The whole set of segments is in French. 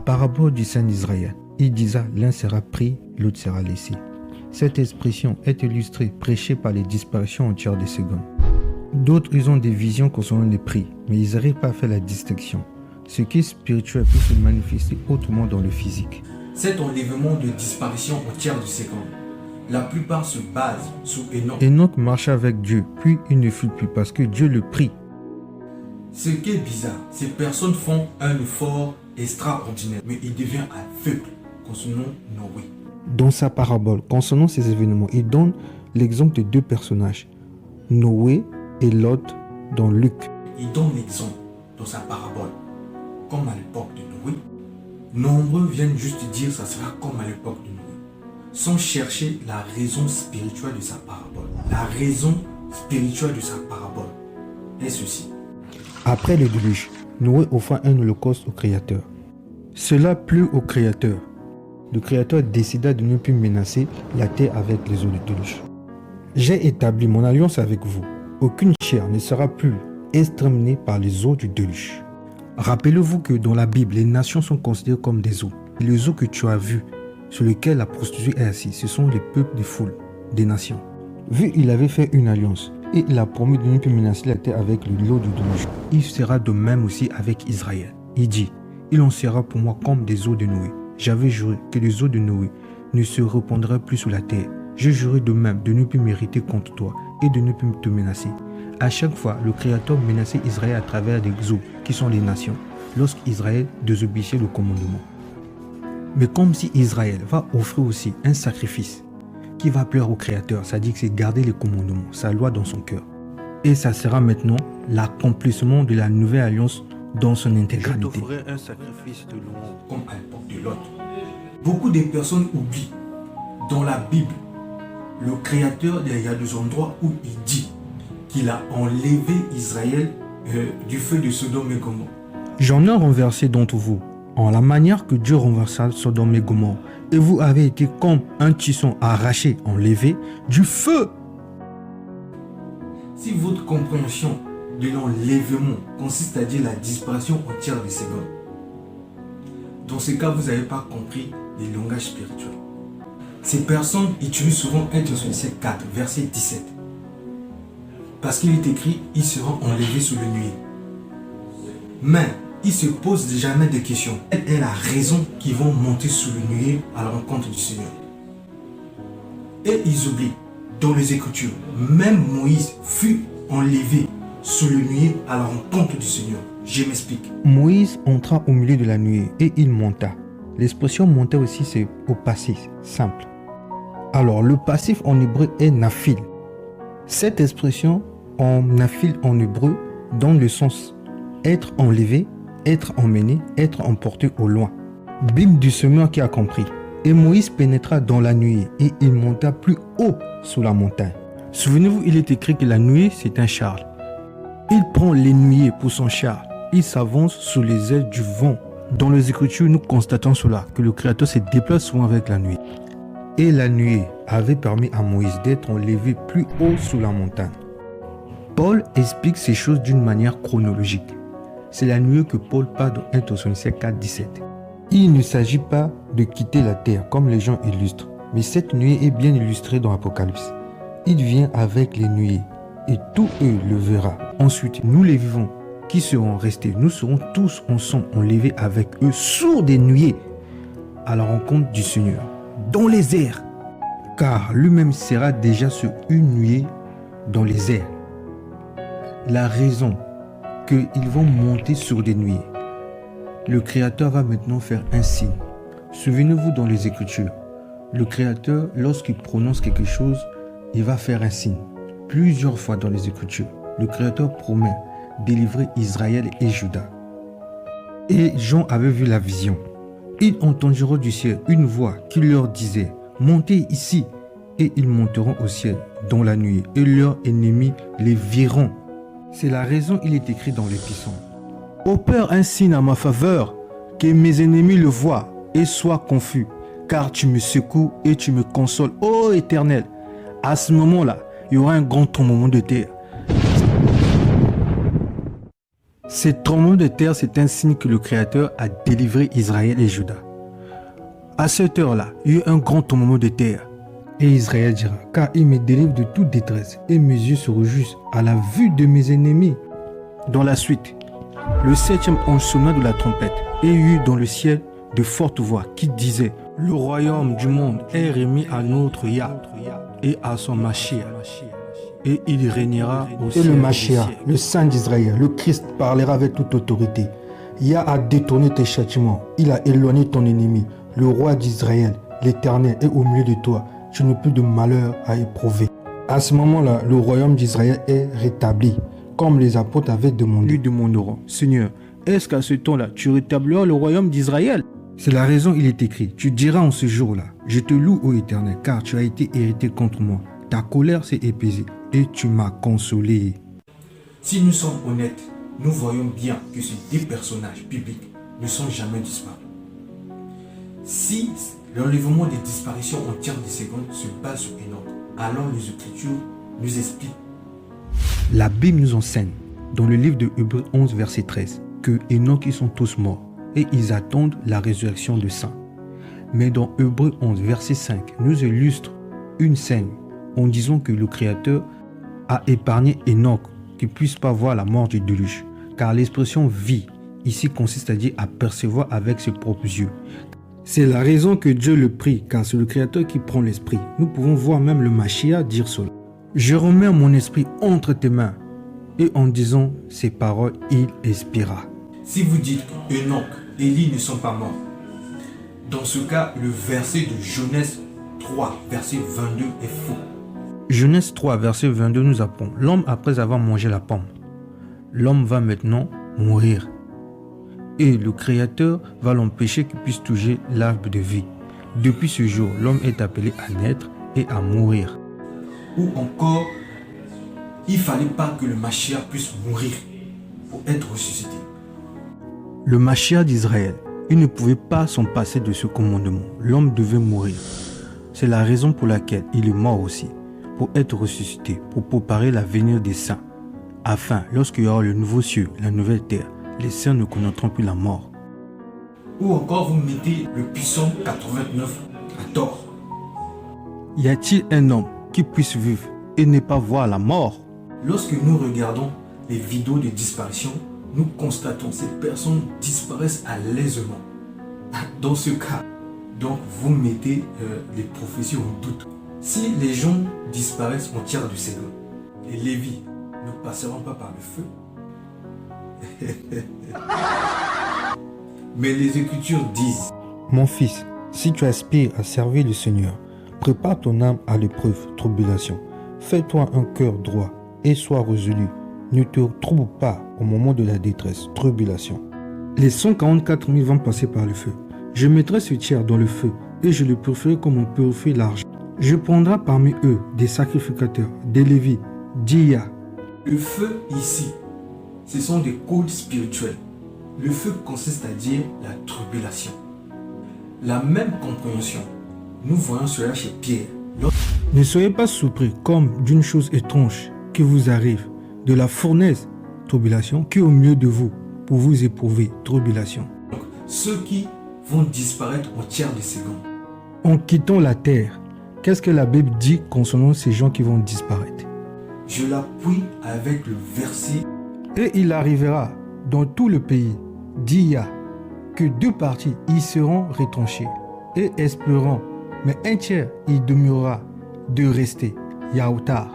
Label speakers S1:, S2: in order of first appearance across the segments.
S1: parabole du Saint d'Israël, il disait l'un sera pris, l'autre sera laissé. Cette expression est illustrée, prêchée par les disparitions entières des secondes. D'autres, ils ont des visions concernant les prix, mais ils n'arrivent pas à faire la distinction. Ce qui est spirituel peut se manifester autrement dans le physique.
S2: Cet enlèvement de disparition entière de secondes, la plupart se basent sur Enoch.
S1: Enoch marcha avec Dieu, puis il ne fut plus parce que Dieu le prit.
S2: Ce qui est bizarre, ces personnes font un effort extraordinaire, mais ils deviennent aveugles concernant Noé.
S1: Dans sa parabole, concernant ces événements, il donne l'exemple de deux personnages, Noé et Lot dans Luc.
S2: Il donne l'exemple dans sa parabole, comme à l'époque de Noé. Nombreux viennent juste dire que ça sera comme à l'époque de Noé, sans chercher la raison spirituelle de sa parabole. La raison spirituelle de sa parabole est ceci.
S1: Après le déluge, Noé offra un holocauste au Créateur. Cela plut au Créateur. Le Créateur décida de ne plus menacer la terre avec les eaux du déluge. J'ai établi mon alliance avec vous. Aucune chair ne sera plus exterminée par les eaux du déluge. Rappelez-vous que dans la Bible, les nations sont considérées comme des eaux. Et les eaux que tu as vues, sur lesquelles la prostituée est assise, ce sont les peuples des foules, des nations. Vu il avait fait une alliance, et il a promis de ne plus menacer la terre avec l'eau du déluge, il sera de même aussi avec Israël. Il dit, il en sera pour moi comme des eaux de Noé. J'avais juré que les eaux de Noé ne se répandraient plus sur la terre. Je jurai de même de ne plus m'irriter contre toi et de ne plus te menacer. À chaque fois, le Créateur menaçait Israël à travers des eaux, qui sont les nations, lorsqu'Israël désobéissait le commandement. Mais comme si Israël va offrir aussi un sacrifice qui va plaire au Créateur, ça dit que c'est garder les commandements, sa loi dans son cœur. Et ça sera maintenant l'accomplissement de la nouvelle alliance dans son intégralité.
S3: Je t'offrirai un sacrifice de louange.
S2: Comme à l'époque de Lot. Beaucoup de personnes oublient, dans la Bible, le Créateur, il y a des endroits où il dit qu'il a enlevé Israël du feu de Sodome et Gomorrhe.
S1: J'en ai renversé d'entre vous, en la manière que Dieu renversa Sodome et Gomorrhe. Et vous avez été comme un tisson arraché, enlevé du feu.
S2: Si votre compréhension de l'enlèvement consiste à dire la disparition entière des secondes, dans ce cas, vous n'avez pas compris les langages spirituels. Ces personnes utilisent souvent 1 Thessaloniciens 4, verset 17. Parce qu'il est écrit, ils seront enlevés sous le nuée. Mais ils se posent jamais des questions. Quelle est la raison qu'ils vont monter sous le nuée à la rencontre du Seigneur? Et ils oublient, dans les Écritures, même Moïse fut enlevé sous le nuée à la rencontre du Seigneur. Je m'explique.
S1: Moïse entra au milieu de la nuée et il monta. L'expression monter aussi, c'est au passif, simple. Alors, le passif en hébreu est naphil. Cette expression en naphil en hébreu donne le sens être enlevé, être emmené, être emporté au loin. Bible du semeur qui a compris. Et Moïse pénétra dans la nuée et il monta plus haut sur la montagne. Souvenez-vous, il est écrit que la nuée, c'est un char. Il prend les nuées pour son char. Il s'avance sous les ailes du vent. Dans les Écritures, nous constatons cela, que le Créateur se déplace souvent avec la nuée. Et la nuée avait permis à Moïse d'être enlevé plus haut sous la montagne. Paul explique ces choses d'une manière chronologique. C'est la nuée que Paul parle dans 1 Thessaloniciens 4, 17. Il ne s'agit pas de quitter la terre comme les gens illustrent, mais cette nuée est bien illustrée dans l'Apocalypse. Il vient avec les nuées et tout eux le verra. Ensuite, nous les vivants qui seront restés, nous serons tous ensemble enlevés avec eux sur des nuées à la rencontre du Seigneur, dans les airs. Car lui-même sera déjà sur une nuée dans les airs. La raison qu'ils vont monter sur des nuées, le Créateur va maintenant faire un signe. Souvenez-vous dans les Écritures, le Créateur, lorsqu'il prononce quelque chose, il va faire un signe. Plusieurs fois dans les Écritures, le Créateur promet délivrer Israël et Juda. Et Jean avait vu la vision. Ils entendiront du ciel une voix qui leur disait « Montez ici !» Et ils monteront au ciel dans la nuit et leurs ennemis les verront. C'est la raison il est écrit dans les psaumes. « Opère un signe à ma faveur, que mes ennemis le voient et soient confus, car tu me secoues et tu me consoles, ô Éternel. » À ce moment-là, il y aura un grand tremblement de terre. Ces tremblements de terre, c'est un signe que le Créateur a délivré Israël et Juda. À cette heure-là, il y a eu un grand tremblement de terre. Et Israël dira, car il me délivre de toute détresse, et mes yeux se réjouissent à la vue de mes ennemis. Dans la suite, le 7e ange sonna de la trompette, et il y eut dans le ciel de fortes voix qui disaient, le royaume du monde est remis à notre Yah et à son Mashiach, et il régnera au ciel. Et le Mashiach, le Saint d'Israël, le Christ parlera avec toute autorité. Yah a détourné tes châtiments, il a éloigné ton ennemi. Le roi d'Israël, l'Éternel, est au milieu de toi. Tu n'as plus de malheur à éprouver. À ce moment-là, le royaume d'Israël est rétabli, comme les apôtres avaient demandé. Lui demanderont, Seigneur, est-ce qu'à ce temps-là, tu rétabliras le royaume d'Israël? C'est la raison, il est écrit, tu diras en ce jour-là, je te loue, ô Éternel, car tu as été irrité contre moi. Ta colère s'est épaisée et tu m'as consolé.
S2: Si nous sommes honnêtes, nous voyons bien que ces deux personnages bibliques ne sont jamais disparus. Si l'enlèvement des disparitions en tiers de seconde se base sur Enoch, alors les Écritures nous expliquent.
S1: La Bible nous enseigne, dans le livre de Hébreux 11, verset 13, que Enoch ils sont tous morts et ils attendent la résurrection de saints. Mais dans Hébreux 11, verset 5, nous illustre une scène en disant que le Créateur a épargné Enoch qui ne puisse pas voir la mort du déluge. Car l'expression vie ici consiste à dire à percevoir avec ses propres yeux. C'est la raison que Dieu le prie, car c'est le Créateur qui prend l'esprit. Nous pouvons voir même le Mashiach dire cela. Je remets mon esprit entre tes mains. Et en disant ces paroles, il expira.
S2: Si vous dites que Enoch et Élie ne sont pas morts, dans ce cas, le verset de Genèse 3, verset 22 est faux.
S1: Genèse 3, verset 22 nous apprend, l'homme après avoir mangé la pomme, l'homme va maintenant mourir. Et le Créateur va l'empêcher qu'il puisse toucher l'arbre de vie. Depuis ce jour, l'homme est appelé à naître et à mourir.
S2: Ou encore, il ne fallait pas que le Mashiach puisse mourir pour être ressuscité.
S1: Le Mashiach d'Israël, il ne pouvait pas s'en passer de ce commandement. L'homme devait mourir. C'est la raison pour laquelle il est mort aussi, pour être ressuscité, pour préparer l'avenir des saints, afin, lorsqu'il y aura le nouveau ciel, la nouvelle terre, les saints ne connaîtront plus la mort.
S2: Ou encore vous mettez le psaume 89 à tort.
S1: Y a-t-il un homme qui puisse vivre et ne pas voir la mort?
S2: Lorsque nous regardons les vidéos de disparition, nous constatons que ces personnes disparaissent à l'aisement. Dans ce cas, donc vous mettez les prophéties en doute. Si les gens disparaissent en tiers de seconde, les Lévis ne passeront pas par le feu. Mais les Écritures disent,
S1: mon fils, si tu aspires à servir le Seigneur, prépare ton âme à l'épreuve, tribulation. Fais-toi un cœur droit et sois résolu. Ne te trouble pas au moment de la détresse, tribulation. Les 144 000 vont passer par le feu. Je mettrai ce tiers dans le feu et je le purifierai comme on purifie l'argent. Je prendrai parmi eux des sacrificateurs, des Lévis, d'Ia.
S2: Le feu ici, ce sont des codes spirituels. Le feu consiste à dire la tribulation. La même compréhension, nous voyons cela chez Pierre.
S1: Ne soyez pas surpris comme d'une chose étrange qui vous arrive, de la fournaise, tribulation, qui est au milieu de vous, pour vous éprouver, tribulation.
S2: Donc, ceux qui vont disparaître en tiers de seconde.
S1: En quittant la terre, qu'est-ce que la Bible dit concernant ces gens qui vont disparaître?
S2: Je l'appuie avec le verset.
S1: Et il arrivera dans tout le pays d'Ia que deux parties y seront retranchées et espéreront, mais un tiers y demeurera de rester, Yaoutar.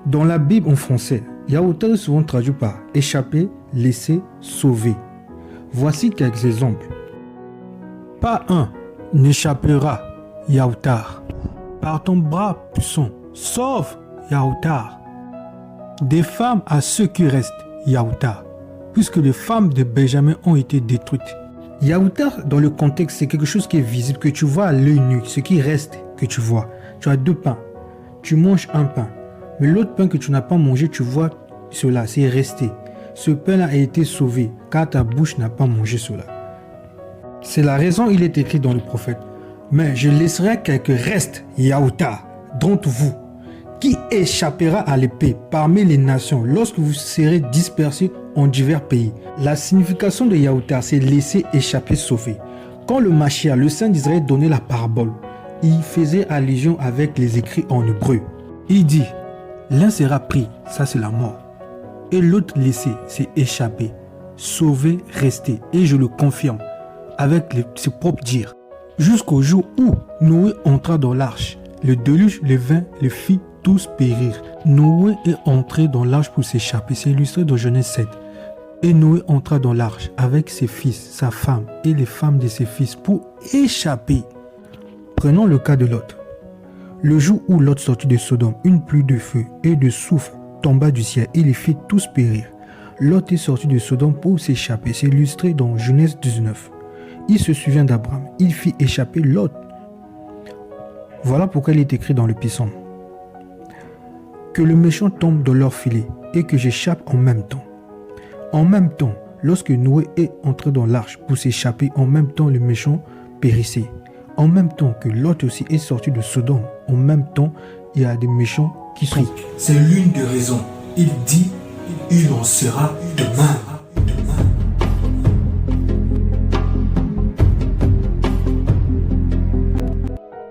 S1: Dans la Bible en français, Yaoutar est souvent traduit par échapper, laisser, sauver. Voici quelques exemples. Pas un n'échappera, Yaoutar. Par ton bras puissant, sauve, Yaoutar. Des femmes à ceux qui restent, Yaoutar, puisque les femmes de Benjamin ont été détruites. Yaoutar, dans le contexte, c'est quelque chose qui est visible, que tu vois à l'œil nu, ce qui reste que tu vois. Tu as deux pains, tu manges un pain, mais l'autre pain que tu n'as pas mangé, tu vois cela, c'est resté. Ce pain-là a été sauvé, car ta bouche n'a pas mangé cela. C'est la raison il est écrit dans le prophète. Mais je laisserai quelques restes, Yaoutar, d'entre vous, qui échappera à l'épée parmi les nations lorsque vous serez dispersés en divers pays. La signification de Yahuta, c'est laisser échapper, sauver. Quand le Mashiach, le Saint d'Israël, donnait la parabole, il faisait allusion avec les écrits en hébreu. Il dit, l'un sera pris, ça c'est la mort, et l'autre laissé, c'est échapper, sauver, rester. Et je le confirme avec ses propres dires. Jusqu'au jour où Noé entra dans l'arche, le déluge, les vins, les fit tous périr. Noé est entré dans l'arche pour s'échapper. C'est illustré dans Genèse 7. Et Noé entra dans l'arche avec ses fils, sa femme et les femmes de ses fils pour échapper. Prenons le cas de Lot. Le jour où Lot sortit de Sodome, une pluie de feu et de soufre tomba du ciel et les fit tous périr. Lot est sorti de Sodome pour s'échapper. C'est illustré dans Genèse 19. Il se souvient d'Abraham. Il fit échapper Lot. Voilà pourquoi il est écrit dans le psaume. Que le méchant tombe dans leur filet et que j'échappe en même temps. En même temps, lorsque Noé est entré dans l'arche pour s'échapper, en même temps le méchant périssait. En même temps que Lot aussi est sorti de Sodome, en même temps il y a des méchants qui sont.
S2: C'est l'une des raisons. Il dit, il en sera de même.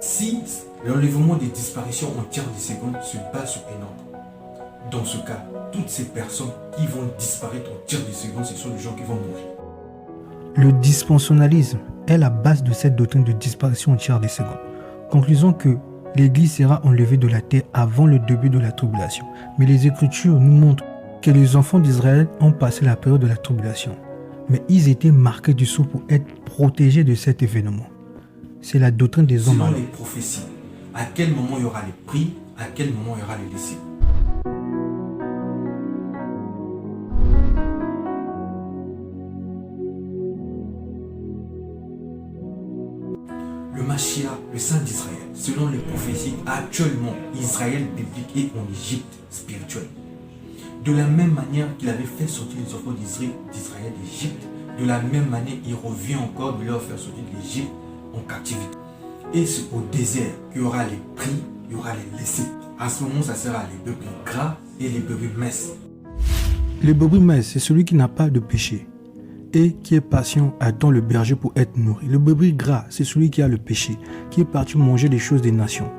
S2: Si l'enlèvement des disparitions en tiers de seconde se base sur un ordre, dans ce cas, toutes ces personnes qui vont disparaître en tiers de seconde, ce sont les gens qui vont mourir.
S1: Le dispensationalisme est la base de cette doctrine de disparition en tiers de seconde. Conclusion que l'Église sera enlevée de la terre avant le début de la tribulation. Mais les Écritures nous montrent que les enfants d'Israël ont passé la période de la tribulation. Mais ils étaient marqués du sceau pour être protégés de cet événement. C'est la doctrine des hommes.
S2: Selon les prophéties, à quel moment il y aura les pris, à quel moment il y aura les laissés. Le Mashiach, le Saint d'Israël, selon les prophéties, actuellement, Israël biblique est en Égypte spirituelle. De la même manière qu'il avait fait sortir les enfants d'Israël d'Égypte, de la même manière, il revient encore de leur faire sortir de l'Égypte en captivité. Et c'est au désert qu'il y aura les pris, il y aura les laissés. À ce moment, ça sera les brebis gras et les brebis minces.
S1: Le brebis mince, c'est celui qui n'a pas de péché et qui est patient, attend le berger pour être nourri. Le brebis gras, c'est celui qui a le péché, qui est parti manger les choses des nations.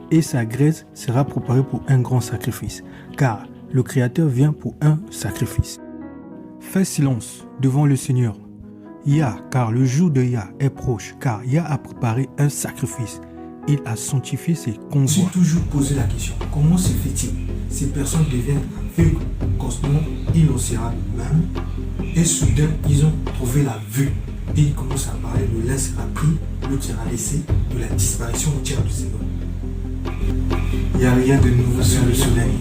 S1: Et sa graisse sera préparée pour un grand sacrifice, car le Créateur vient pour un sacrifice. Fais silence devant le Seigneur. Yah, car le jour de Yah est proche, car Yah a préparé un sacrifice. Il a sanctifié ses convois.
S2: J'ai toujours posé la question, comment se fait-il? Ces personnes deviennent aveugles constamment, il en sera de même. Et soudain, ils ont trouvé la vue. Et ils commencent à parler, l'un sera pris, l'autre sera laissé, de la disparition entière du Seigneur. Il n'y a rien de nouveau sur le soleil.